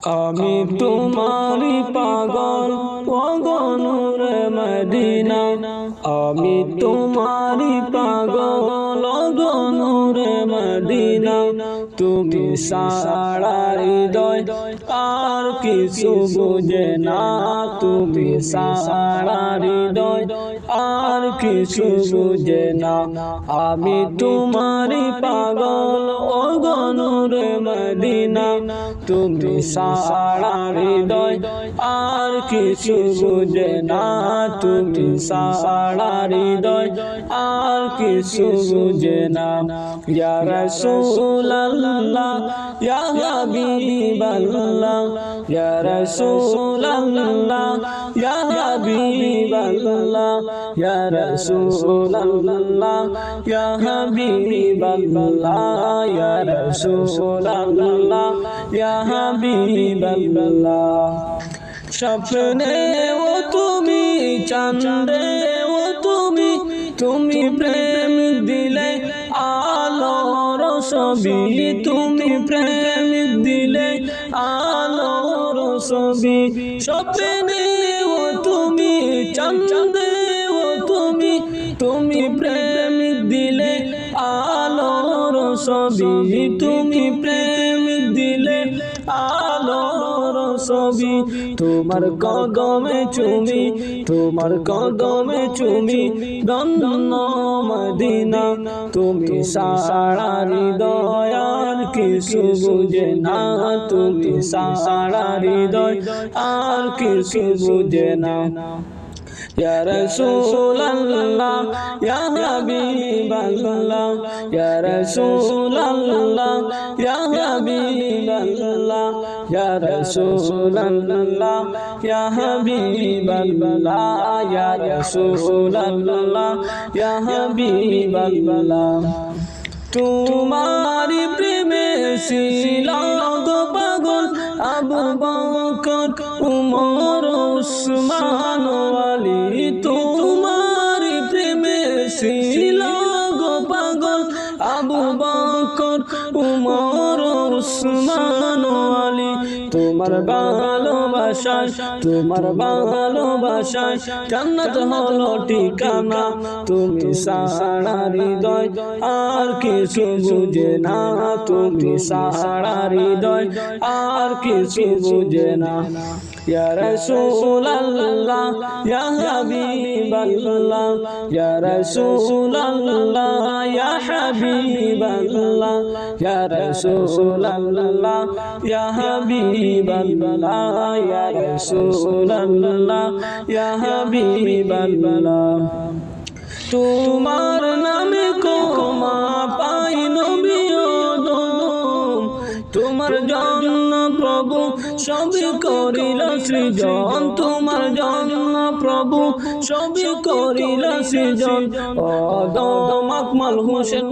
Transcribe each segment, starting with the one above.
আমি তোমারি পাগল ওগো নূরে মদিনা, আমি তোমারি পাগল ওগো নূরে মদিনা। তুমি সারা হৃদয় আর কিছু বুঝে না, তুমি সারা হৃদয় আর কিছু বুঝে না। আমি তোমারি পাগল ওগো নূরে মদিনা, তুমি সারা হৃদয় আর কিছু বুঝে না, তুমি সারা হৃদয় আর কিছু বুঝে না। ইয়া রাসূলুল্লাহ ইয়া হাবিবাল্লাহ, ইয়া রাসূলুল্লাহ ইয়া হাবিবাল্লাহ, ইয়া রাসূলুল্লাহ ইয়া হাবিবাল্লাহ, ইয়া রাসূলুল্লাহ ইয়া হাবিবাল্লাহ। স্বপ্নে ও তুমি, চাঁদে ও তুমি, তুমি প্রেম দিলে আলোর ছবি, তুমি প্রেম দিলে আলোর ছবি। স্বপ্নে ও তুমি, চাঁদে ও তুমি, তুমি প্রেম দিলে আলোর ছবি, তুমি প্রেম দিলে আলোর ছবি। তোমার কদমে চুমি, তোমার কদমে চুমি, ধন্য মদিনা। তুমি সারা হৃদয় আর কিছু বুঝে না, তুমি সারা হৃদয় আর কিছু বুঝে না। ইয়া রাসূলুল্লাহ ইয়া হাবিবাল্লাহ, ইয়া রাসূলুল্লাহ ইয়া হাবিবাল্লাহ, ইয়া রাসূলুল্লাহ ইয়া হাবিবাল্লাহ, ইয়া রাসূলুল্লাহ ইয়া হাবিবাল্লাহ। তোমারি প্রেমে ছিল গো পাগল আবু বকর, উমর, উসমান, আলী। তোমারি প্রেমে ছিল গো পাগল আবু বকর, উমর, উসমান, আলী। তোমার ভালোবাসায়, তোমার ভালোবাসায় জান্নাত হলো ঠিকানা। তুমি সারা হৃদয় আর কিছু বুঝে না, তুমি সারা হৃদয় আর কিছু বুঝে না। ইয়া রাসূলুল্লাহ ইয়া হাবিবাল্লাহ, ইয়া রাসূলুল্লাহ ইয়া হাবিবাল্লাহ, ইয়া রাসূলুল্লাহ ইয়া হাবিবাল্লাহ, ইয়া রাসূলুল্লাহ ইয়া হাবিবাল্লাহ। তোমার নামে ক্ষমা পাই নবী ও দম, তোমার জন্য প্রভু সবই করিল সৃজন, তোমার জন্য প্রভু সবই করিল সৃজন। আদম আকমল হোসেন,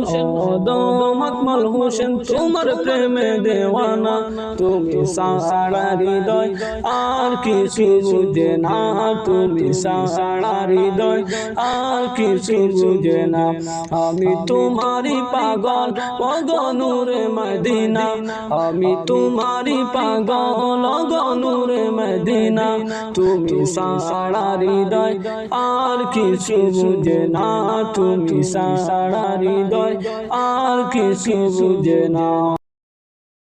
আদম আকমল হোসেন তোমার প্রেমে দেওয়ানা। তুমি সারা হৃদয় আর কিছু বুঝে না, তুমি সারা হৃদয় আর কিছু বুঝে না। আমি তোমারি পাগল ওগো নূরে মদিনা, আমি তোমারি পাগল ওগো নূরে মদিনা। তুমি সারা হৃদয় আর কিছু বুঝে না, তুমি সারা হৃদয় আর কিছু বুঝে না।